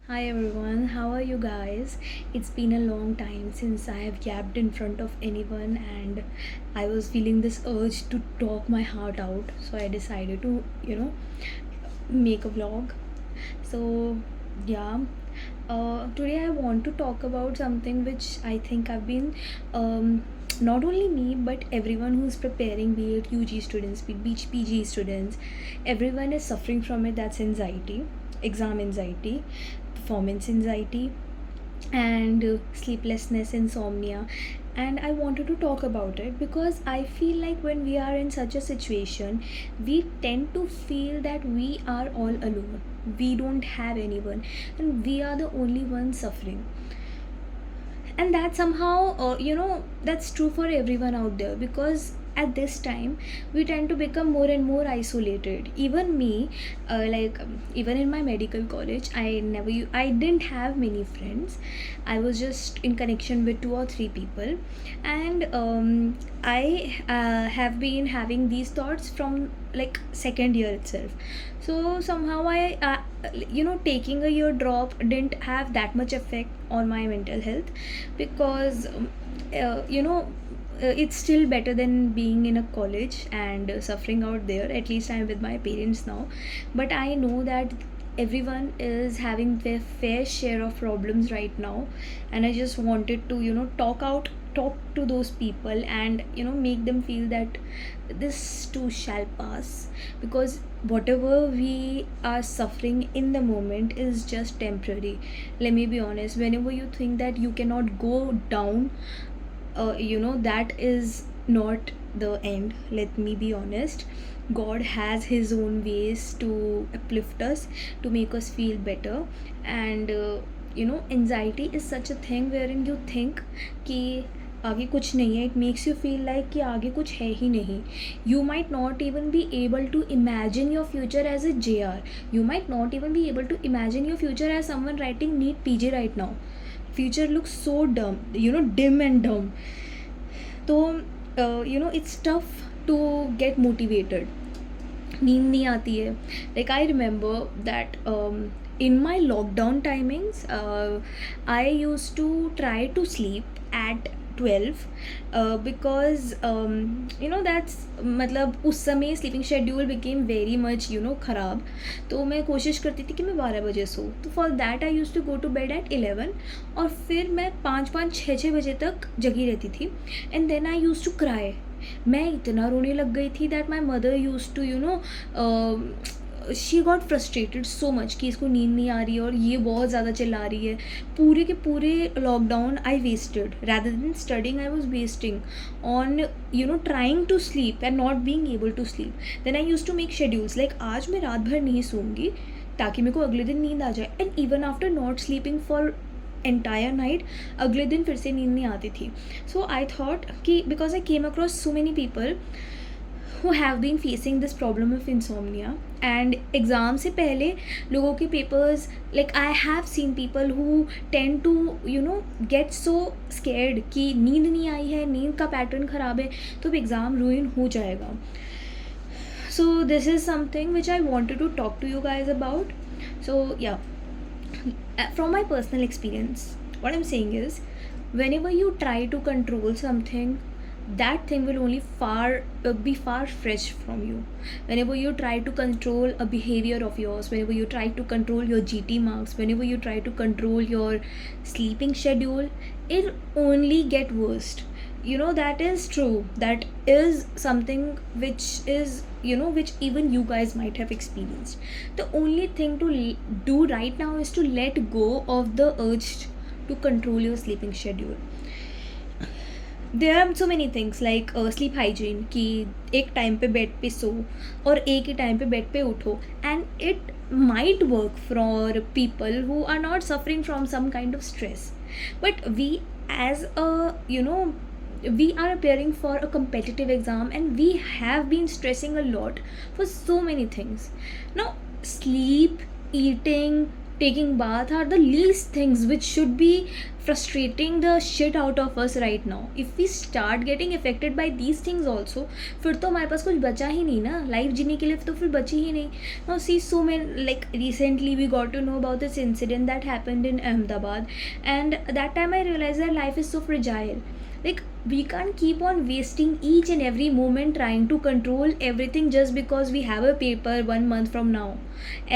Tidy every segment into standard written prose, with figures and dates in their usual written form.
Hi everyone, how are you guys? It's been a long time since I have gapped in front of anyone, and I was feeling this urge to talk my heart out. So I decided to, make a vlog. So, yeah, today I want to talk about something which I think I've been, not only me, but everyone who's preparing, be it UG students, be it PG students, everyone is suffering from it. That's anxiety, exam anxiety, performance anxiety, and sleeplessness, insomnia. And I wanted to talk about it because I feel like when we are in such a situation, we tend to feel that we are all alone, we don't have anyone, and we are the only ones suffering. And that somehow, that's true for everyone out there, because at this time we tend to become more and more isolated. Even me, even in my medical college, I didn't have many friends. I was just in connection with two or three people. And I have been having these thoughts from like second year itself. So somehow taking a year drop didn't have that much effect on my mental health, because uh, you know it's still better than being in a college and suffering out there. At least I'm with my parents now, but I know that everyone is having their fair share of problems right now. And I just wanted to talk to those people and make them feel that this too shall pass, because whatever we are suffering in the moment is just temporary. Let me be honest, whenever you think that you cannot go down, that is not the end. Let me be honest, God has his own ways to uplift us, to make us feel better. And anxiety is such a thing wherein you think कि आगे कुछ नहीं है. It makes you feel like कि आगे कुछ है ही नहीं. You might not even be able to imagine your future as a JR. You might not even be able to imagine your future as someone writing NEET PG right now. Future looks so dumb, dim and dumb. तो it's tough to get motivated. नींद नहीं आती है. Like I remember that in my lockdown timings, I used to try to sleep at 12, because that's मतलब उस समय sleeping schedule became very much ख़राब. तो मैं कोशिश करती थी कि मैं 12 बजे सो. तो for that I use to go to bed at 11, और फिर मैं 5-5 6-6 बजे तक जगी रहती थी. And then I use to cry. मैं इतना रोने लग गई थी that my mother use to she got frustrated so much कि इसको नींद नहीं आ रही है और ये बहुत ज़्यादा चिल्ला रही है. पूरे के पूरे lockdown I wasted. Rather than studying, I was wasting on trying to sleep and not being able to sleep. Then I use to make schedules like आज मैं रात भर नहीं सोऊंगी ताकि मेरे को अगले दिन नींद आ जाए. And even after not sleeping for entire night, अगले दिन फिर से नींद नहीं आती थी. सो आई थॉट कि because I came across so many people who have been facing this problem of insomnia, and exam से पहले लोगों के papers, like I have seen people who tend to get so scared कि नींद नहीं आई है, नींद का पैटर्न ख़राब है, तो एग्ज़ाम ruin हो जाएगा. So this is something which I wanted to talk to you guys about. So yeah, from my personal experience, what I'm saying is, whenever you try to control something, that thing will only be far fresh from you. Whenever you try to control a behavior of yours, whenever you try to control your GT marks, whenever you try to control your sleeping schedule, it only get worse. That is true. That is something which is which even you guys might have experienced. The only thing to do right now is to let go of the urge to control your sleeping schedule. There are so many things like sleep hygiene, कि एक time पे bed पे सो और एक ही time पे bed पे उठो. And it might work for people who are not suffering from some kind of stress. But we as we are appearing for a competitive exam, and we have been stressing a lot for so many things. Now sleep, eating, taking bath are the least things which should be frustrating the shit out of us right now. If we start getting affected by these things also, फिर तो हमारे पास कुछ बचा ही नहीं ना, life जीने के लिए तो फिर बची ही नहीं. Now see, so many, like recently we got to know about this incident that happened in Ahmedabad, and that time I realized that life is so fragile. Like, we can't keep on wasting each and every moment trying to control everything just because we have a paper 1 month from now.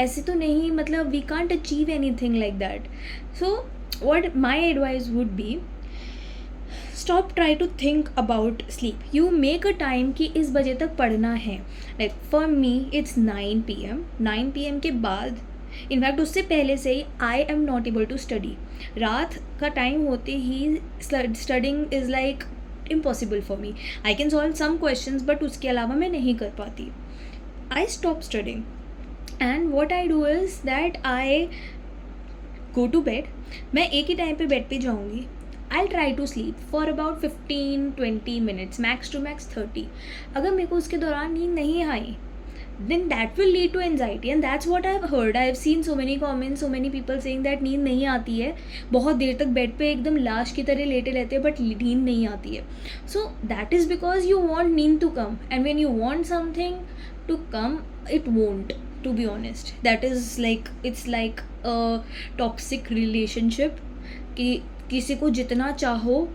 ऐसे तो नहीं, मतलब we can't achieve anything like that. So what my advice would be, stop try to think about sleep. You make a time कि इस बजे तक पढ़ना है. Like for me it's 9 PM. 9 PM के बाद, इनफैक्ट उससे पहले से ही I am not able to study. रात का टाइम होते ही studying is like impossible for me. I can solve some questions but उसके अलावा मैं नहीं कर पाती. I stop studying and what I do is that I go to bed. मैं एक ही टाइम पे बेड पे जाऊँगी. I try to sleep for about 15-20 minutes, max to max 30. अगर मेरे को उसके दौरान नींद नहीं आई, then that will lead to anxiety, and that's what I've heard. I've seen so many comments, so many people saying that नींद नहीं आती है, बहुत देर तक बेड पे एकदम लाश की तरह लेटे रहते हैं बट नींद नहीं आती है. So that is because you want नींद to come, and when you want something to come, it won't, to be honest. That is like, it's like a toxic relationship कि किसी को जितना चाहो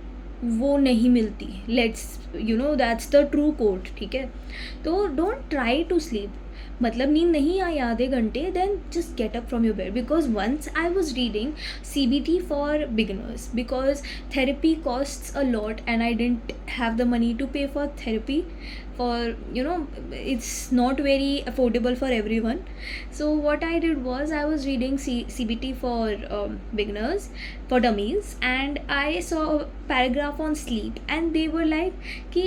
वो नहीं मिलती. Let's that's the true quote. ठीक है, तो डोंट ट्राई टू स्लीप. मतलब नींद नहीं आई आधे घंटे, then just get up from your bed. Because once I was reading CBT for beginners, because therapy costs a lot and I didn't have the money to pay for therapy. For it's not very affordable for everyone. So what I did was, I was reading CBT for beginners, for dummies, and I saw a paragraph on sleep, and they were like कि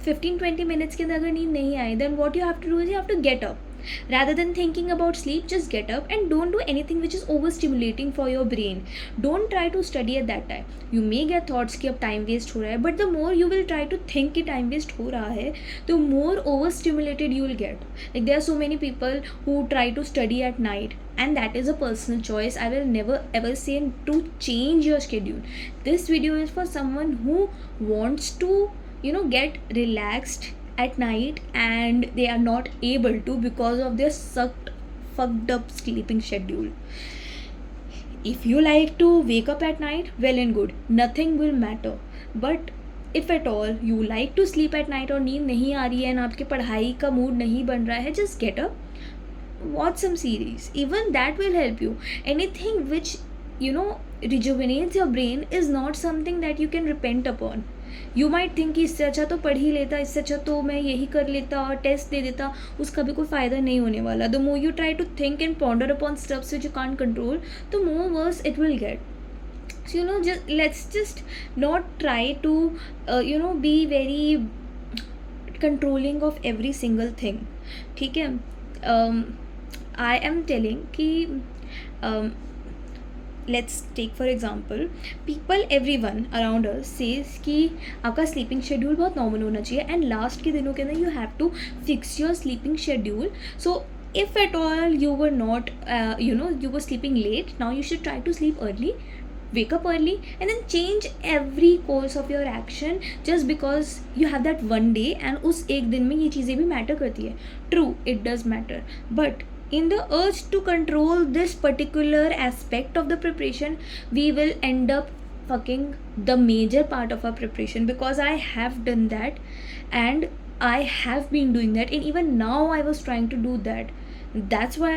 15-20 minutes के अंदर अगर नींद नहीं आई, then what you have to do is you have to get up. Rather than thinking about sleep, just get up and don't do anything which is overstimulating for your brain. Don't try to study at that time. You may get thoughts कि अब time waste हो रहा है, but the more you will try to think कि time waste हो रहा है, the more overstimulated you will get. Like there are so many people who try to study at night, and that is a personal choice. I will never ever say to change your schedule. This video is for someone who wants to get relaxed at night and they are not able to because of their fucked up sleeping schedule. If you like to wake up at night, well and good, nothing will matter. But if at all you like to sleep at night और नींद नहीं आ रही है and आपके पढ़ाई का mood नहीं बन रहा है, just get up, watch some series. Even that will help you. Anything which rejuvenates your brain is not something that you can repent upon. You might think कि इससे अच्छा तो पढ़ ही लेता, इससे अच्छा तो मैं यही कर लेता और टेस्ट दे देता, उसका भी कोई फ़ायदा नहीं होने वाला. The more you try to think and ponder upon stuffs which you can't control, the more worse it will get. So let's just not try to be very controlling of every single thing. ठीक है, I am telling कि let's take for example, people, everyone around us says कि आपका sleeping schedule बहुत normal होना चाहिए, and last के दिनों के अंदर you have to fix your sleeping schedule. So if at all you were not you were sleeping late, now you should try to sleep early, wake up early, and then change every course of your action just because you have that one day, and उस एक दिन में ये चीज़ें भी matter करती है. True, it does matter, but in the urge to control this particular aspect of the preparation, we will end up fucking the major part of our preparation, because I have done that and I have been doing that, and even now I was trying to do that. That's why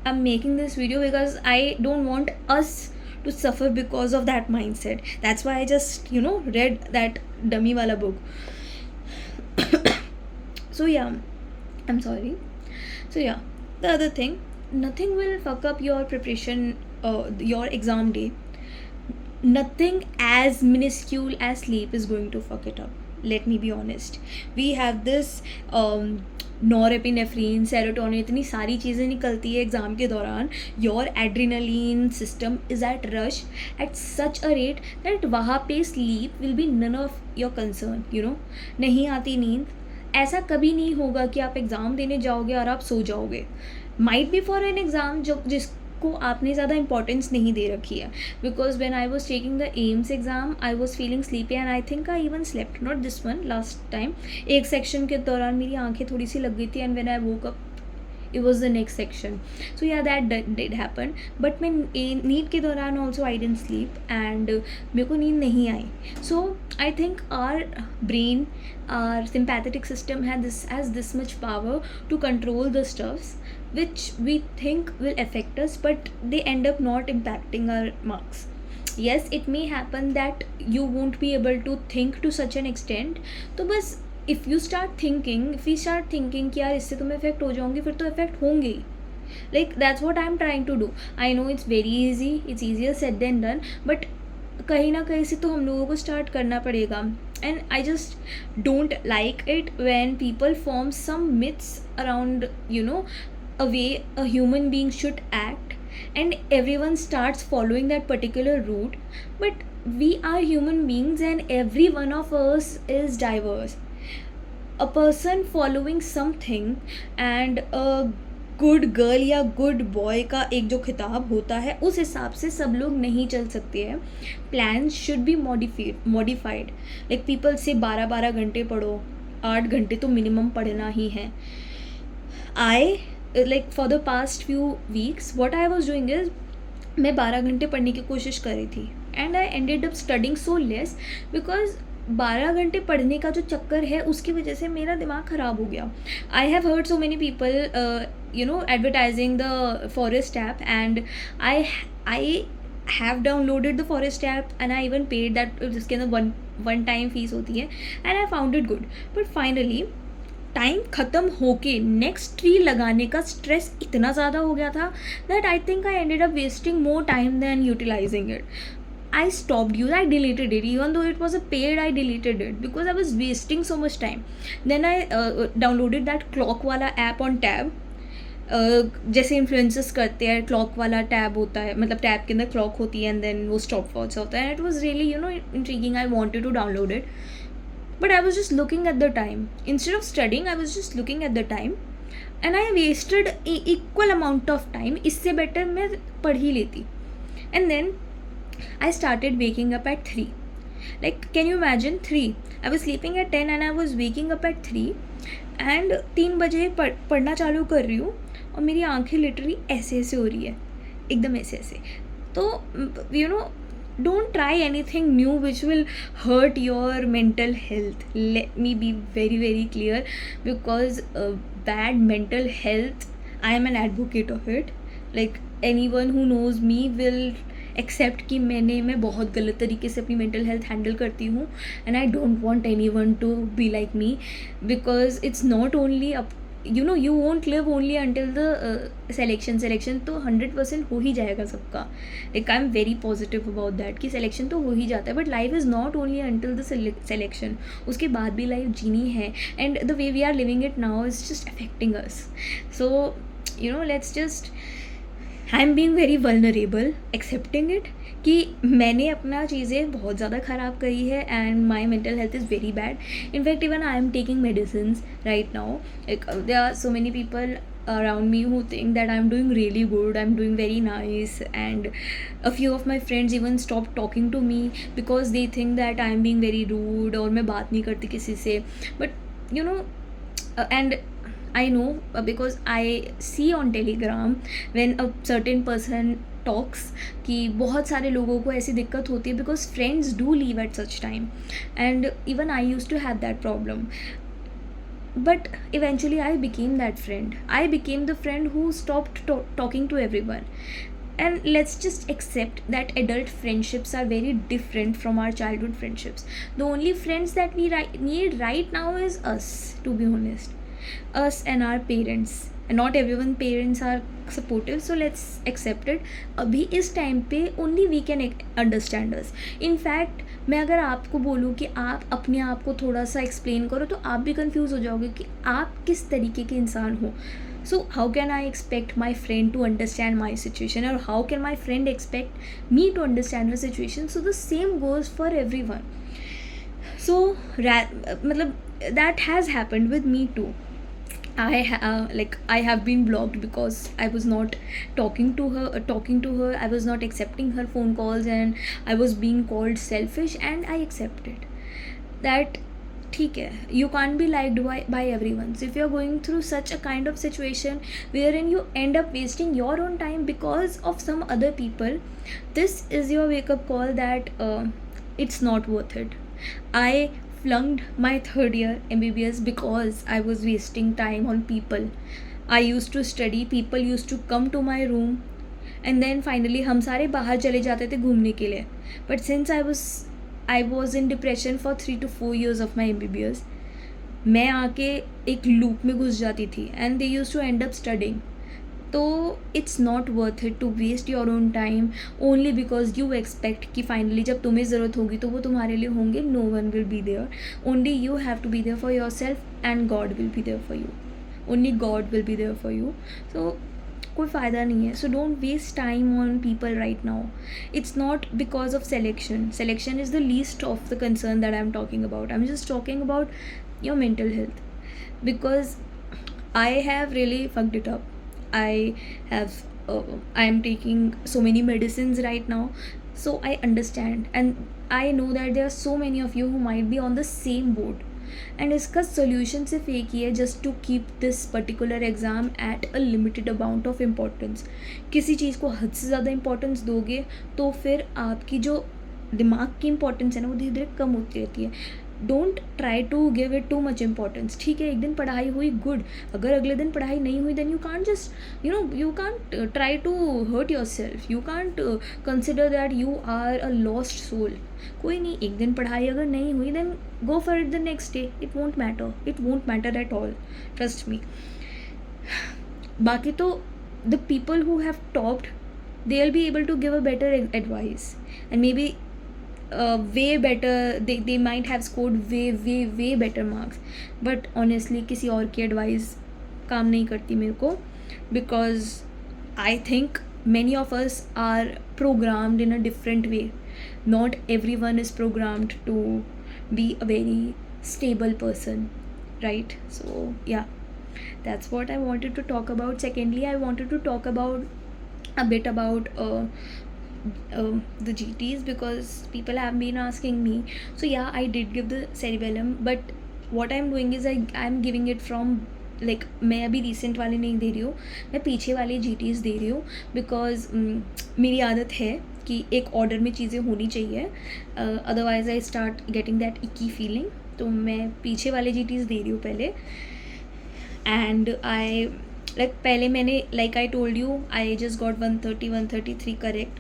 I'm making this video, because I don't want us to suffer because of that mindset. That's why I just read that dummy wala book. So yeah, I'm sorry. So yeah, the other thing, nothing will fuck up your preparation, your exam day. Nothing as minuscule as sleep is going to fuck it up. Let me be honest. We have this norepinephrine, serotonin, इतनी सारी चीज़ें निकलती है exam के दौरान. Your adrenaline system is at rush at such a rate that वहाँ पे sleep will be none of your concern. नहीं आती नींद. ऐसा कभी नहीं होगा कि आप एग्ज़ाम देने जाओगे और आप सो जाओगे. Might be for an exam जिसको को आपने ज़्यादा इंपॉर्टेंस नहीं दे रखी है. Because when I was taking the AIIMS exam I was feeling sleepy and I think I even slept, not this one, last time एक सेक्शन के दौरान मेरी आंखें थोड़ी सी लग गई थी and when I woke up it was the next section. So yeah, that did happen. But मैं नीट के दौरान also I didn't sleep and मेरे को नींद नहीं आई. So I think our brain, our sympathetic system has this much power to control the stuffs which we think will affect us, but they end up not impacting our marks. Yes, it may happen that you won't be able to think to such an extent. तो बस if we start thinking कि यार इससे तो मैं effect हो जाऊँगी, फिर तो इफेक्ट होंगे ही. Like that's what I am trying to do. I know it's very easy, it's easier said than done, but कहीं ना कहीं से तो हम लोगों को स्टार्ट करना पड़ेगा. And I just don't like it when people form some myths around a way a human being should act, and everyone starts following that particular route. But we are human beings and every one of us is diverse. A person following something and a good girl या good boy का एक जो खिताब होता है उस हिसाब से सब लोग नहीं चल सकते हैं. Plans should be modified. Like people से 12 घंटे पढ़ो, 8 घंटे तो मिनिमम पढ़ना ही है. आई like for the past few weeks what I was doing is मैं 12 घंटे पढ़ने की कोशिश कर रही थी and I ended up studying so less because 12 घंटे पढ़ने का जो चक्कर है उसकी वजह से मेरा दिमाग ख़राब हो गया. I have heard so many people advertising the Forest app and I have downloaded the Forest app and I even paid that, जिसके अंदर one time फीस होती है, and I found it good. But finally time ख़त्म होके next tree लगाने का stress इतना ज़्यादा हो गया था that I think I ended up wasting more time than utilising it. I stopped use, I deleted it. Even though it was a paid, I deleted it because I was wasting so much time. Then I downloaded that clock वाला app on tab. जैसे influencers करते हैं, clock वाला tab होता है, मतलब tab के अंदर क्लॉक होती है एंड देन वो स्टॉप वॉच होता है. It was really intriguing. I wanted to download it. But I was just looking at the time. Instead of studying, I was just looking at the time. And I wasted equal amount of time. इससे better मैं पढ़ ही लेती. And then I started waking up at 3. Like, can you imagine 3? I was sleeping at 10 and I was waking up at 3. And 3 बजे पढ़ना चालू कर रही हूँ और मेरी आँखें लिटरली ऐसे ऐसे हो रही है, एकदम ऐसे ऐसे. तो don't try anything new which will hurt your mental health. Let me be very very clear, because bad mental health, I am an advocate of it. Like anyone who knows me will accept कि मैं बहुत गलत तरीके से अपनी mental health handle करती हूँ, and I don't want anyone to be like me, because it's not only up, you won't live only until the selection तो 100% हो ही जाएगा सबका. Like I'm very positive about that कि selection तो हो ही जाता है, but life is not only until the selection. उसके बाद भी life जीनी है, and the way we are living it now is just affecting us. So let's just, I'm being very vulnerable, accepting it कि मैंने अपना चीज़ें बहुत ज़्यादा ख़राब करी है and my mental health is very bad. In fact, even I am taking medicines right now. Like there are so many people around me who think that I'm doing really good, I'm doing very nice, and a few of my friends even stopped talking to me because they think that I'm being very rude और मैं बात नहीं करती किसी से. But and I know because I see on Telegram when a certain person talks कि बहुत सारे लोगों को ऐसी दिक्कत होती है because friends do leave at such time, and even I used to have that problem. But eventually I became that friend. I became the friend who stopped talking to everyone. And let's just accept that adult friendships are very different from our childhood friendships. The only friends that we need right now is us, to be honest. Us and our parents. And not everyone parents are supportive, so let's accept it. अभी इस time पे only we can understand us. In fact, मैं अगर आपको बोलूँ कि आप अपने आप को थोड़ा सा एक्सप्लेन करो तो आप भी कंफ्यूज हो जाओगे कि आप किस तरीके के इंसान हो. So how can I expect my friend to understand my situation, or how can my friend expect me to understand her situation? So the same goes for everyone. So मतलब that has happened with me too. I have been blocked because I was not talking to her. I was not accepting her phone calls, and I was being called selfish, and I accepted that. ठीक है, you can't be liked by everyone. So if you're going through such a kind of situation wherein you end up wasting your own time because of some other people, this is your wake up call that it's not worth it. I flunked my third year MBBS because I was wasting time on people. I used to study, people used to come to my room, and then finally हम सारे बाहर चले जाते थे घूमने के लिए. But since I was in depression for 3 to 4 years of my MBBS, मैं आके एक लूप में घुस जाती थी, and they used to end up studying. तो it's not worth it to waste your own time only because you expect कि finally जब तुम्हें ज़रूरत होगी तो वो तुम्हारे लिए होंगे. No one will be there, only you have to be there for yourself, and God will be there for you. Only God will be there for you. So कोई फ़ायदा नहीं है. So don't waste time on people right now. It's not because of selection is the least of the concern that I am talking about. I am just talking about your mental health, because I have really fucked it up. I have I am taking so many medicines right now, so I understand, and I know that there are so many of you who might be on the same boat, and इसका solution सिर्फ एक ही है, just to keep this particular exam at a limited amount of importance. किसी चीज़ को हद से ज़्यादा importance दोगे तो फिर आपकी जो दिमाग की importance है ना वो धीरे धीरे कम होती रहती है. Don't try to give it too much importance. ठीक है, एक दिन पढ़ाई हुई, गुड. अगर अगले दिन पढ़ाई नहीं हुई, then you can't just you can't try to hurt yourself. You can't consider that you are a lost soul. कोई नहीं, एक दिन पढ़ाई अगर नहीं हुई, then go for it the next day. It won't matter at all, trust me. बाकी तो the people who have topped, they will be able to give a better advice, and maybe way better, they might have scored way better marks. but honestly किसी और की advice काम नहीं करती मेरे को, because I think many of us are programmed in a different way. Not everyone is programmed to be a very stable person, right? So yeah, that's what I wanted to talk about. Secondly, I wanted to talk about a bit about the GTs, because people have been asking me. So yeah, I did give the cerebellum, but what I'm doing is I'm giving it from, like, मैं अभी recent वाले नहीं दे रही हूँ, मैं पीछे वाले GTs दे रही हूँ, बिकॉज मेरी आदत है कि एक ऑर्डर में चीज़ें होनी चाहिए, otherwise I start getting that icky feeling. तो मैं पीछे वाले GTs दे रही हूँ पहले. एंड आई पहले मैंने, like I told you, I just got 133 correct,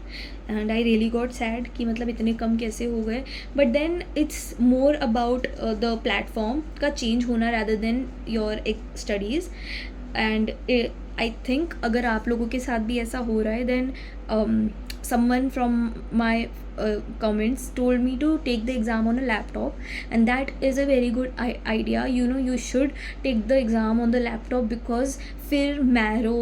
and I really got sad कि मतलब इतने कम कैसे हो गए. but then it's more about the platform का change होना rather than your studies. and I think अगर आप लोगों के साथ भी ऐसा हो रहा है, then someone from my comments told me to take the exam on a laptop, and that is a very good idea. You should take the exam on the laptop, because फिर मैरो,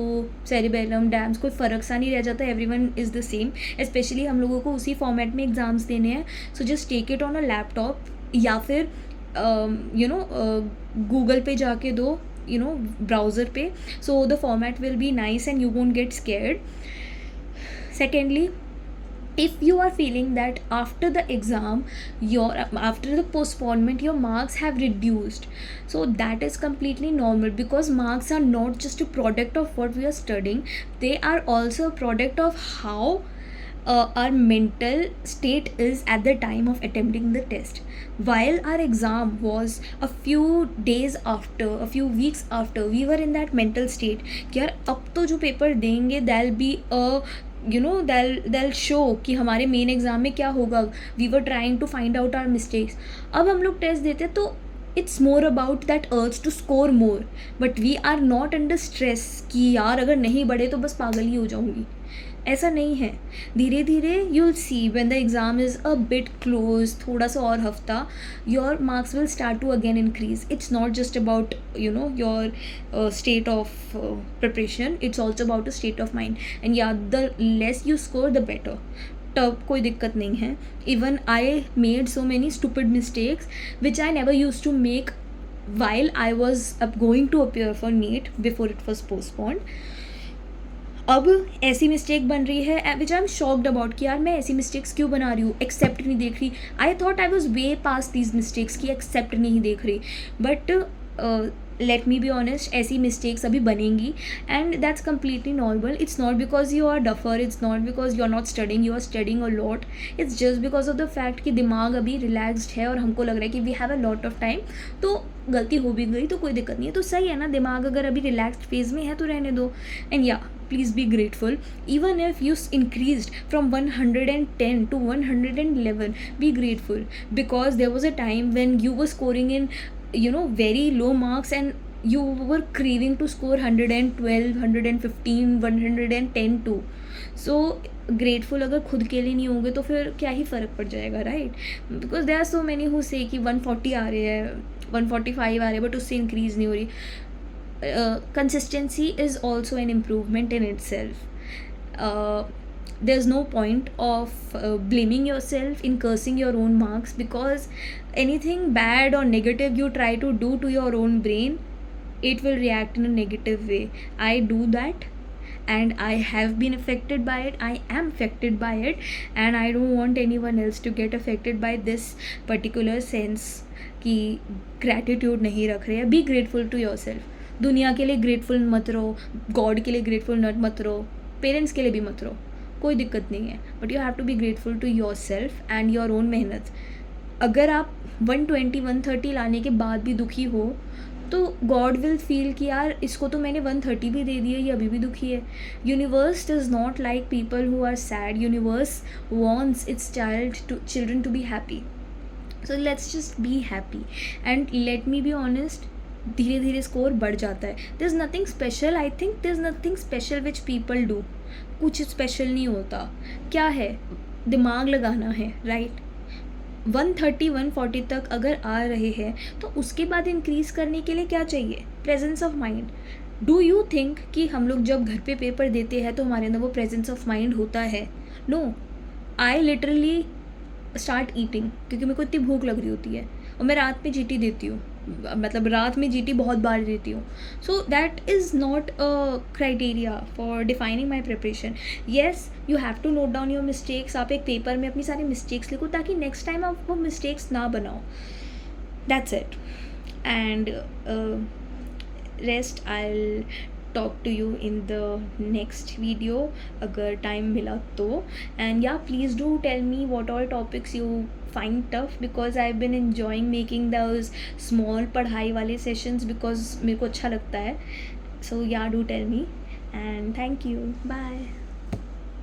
सेरिबेलम, डैम्स कोई फ़र्क सा नहीं रह जाता. Everyone is the same. Specially हम लोगों को उसी फॉर्मेट में एग्ज़ाम्स देने हैं. So just take it on a laptop, या फिर गूगल पे जाके दो, ब्राउज़र पे. So the format will be nice and you won't get scared. Secondly, if you are feeling that after the exam, after the postponement, your marks have reduced, so that is completely normal, because marks are not just a product of what we are studying. They are also a product of how our mental state is at the time of attempting the test. While our exam was a few days after, a few weeks after, we were in that mental state कि यार अब तो जो paper देंगे, that'll be a they'll show कि हमारे main exam में क्या होगा. We were trying to find out our mistakes. अब हम लोग टेस्ट देते तो it's more about that urge to score more, but we are not under stress कि यार अगर नहीं बढ़े तो बस पागल ही हो जाऊँगी. ऐसा नहीं है. धीरे धीरे you will see when the exam is a bit close, थोड़ा सा और हफ्ता, your marks will start to again increase. It's not just about your state of preparation, it's also about a state of mind. And yeah the less you score the better. तब कोई दिक्कत नहीं है. Even I made so many stupid mistakes which I never use to make while I was going to appear for NEET before it was postponed. अब ऐसी mistake बन रही है विच आई एम शॉक्ड अबाउट कि यार मैं ऐसी मिस्टेक्स क्यों बना रही हूँ, एक्सेप्ट नहीं देख रही. I thought I was way past these mistakes की एक्सेप्ट नहीं देख रही. But let me be honest, ऐसी मिस्टेक्स अभी बनेंगी and that's completely normal. It's not because you are duffer, it's not because you are not studying, you are studying a lot. It's just because of the fact कि दिमाग अभी relaxed है और हमको लग रहा है कि we have a lot of time. तो गलती हो भी गई तो कोई दिक्कत नहीं है, तो सही है ना. दिमाग अगर अभी रिलैक्सड फेज में है तो रहने दो. एंड या please be grateful. Even if you increased from 110 to 111, be grateful, because there was a time when you were scoring in very low marks and you were craving to score 112, 115, 110 too. So grateful अगर खुद के लिए नहीं होंगे तो फिर क्या ही फ़र्क पड़ जाएगा, right? Because there are so many who से कि 140 आ रहे हैं, 145 आ रहे हैं, बट उससे इंक्रीज़ नहीं हो रही. Consistency is also an improvement in itself. There's no point of blaming yourself in cursing your own marks, because anything bad or negative you try to do to your own brain, it will react in a negative way. I do that and I have been affected by it. I am affected by it and I don't want anyone else to get affected by this particular sense कि gratitude नहीं रख रहे हैं. Be grateful to yourself. दुनिया के लिए grateful मत रहो, गॉड के लिए ग्रेटफुल मत रहो, पेरेंट्स के लिए भी मत रहो, कोई दिक्कत नहीं है. But you have to be grateful to yourself and your own मेहनत. अगर आप 120 130 लाने के बाद भी दुखी हो तो गॉड विल फील कि यार इसको तो मैंने 130 भी दे दिया, ये अभी भी दुखी है. Universe does not like people who are sad. Universe wants its children to be happy. So let's just be happy and let me be honest, धीरे धीरे स्कोर बढ़ जाता है. There is nothing special. I think there is nothing special which people do. कुछ special नहीं होता. क्या है, दिमाग लगाना है, राइट? 130 140 तक अगर आ रहे हैं तो उसके बाद इंक्रीज़ करने के लिए क्या चाहिए? Presence of mind. Do you think कि हम लोग जब घर पे पेपर देते हैं तो हमारे अंदर वो प्रेजेंस ऑफ माइंड होता है? No. I literally start eating क्योंकि मेरे को इतनी भूख लग रही होती है और मैं रात में जीटी देती हूँ, मतलब रात में जीटी बहुत बार देती हूँ. So that is not a criteria for defining my preparation. Yes, you have to note down your mistakes. आप एक पेपर में अपनी सारी मिस्टेक्स लिखो ताकि नेक्स्ट टाइम आप वो मिस्टेक्स ना बनाओ. That's it. And rest I talk to you in the next video अगर time मिला तो. and yeah, please do tell me what all topics you find tough, because I've been enjoying making those small पढ़ाई वाले sessions because मेरे को अच्छा लगता है. so yeah, do tell me and thank you. Bye.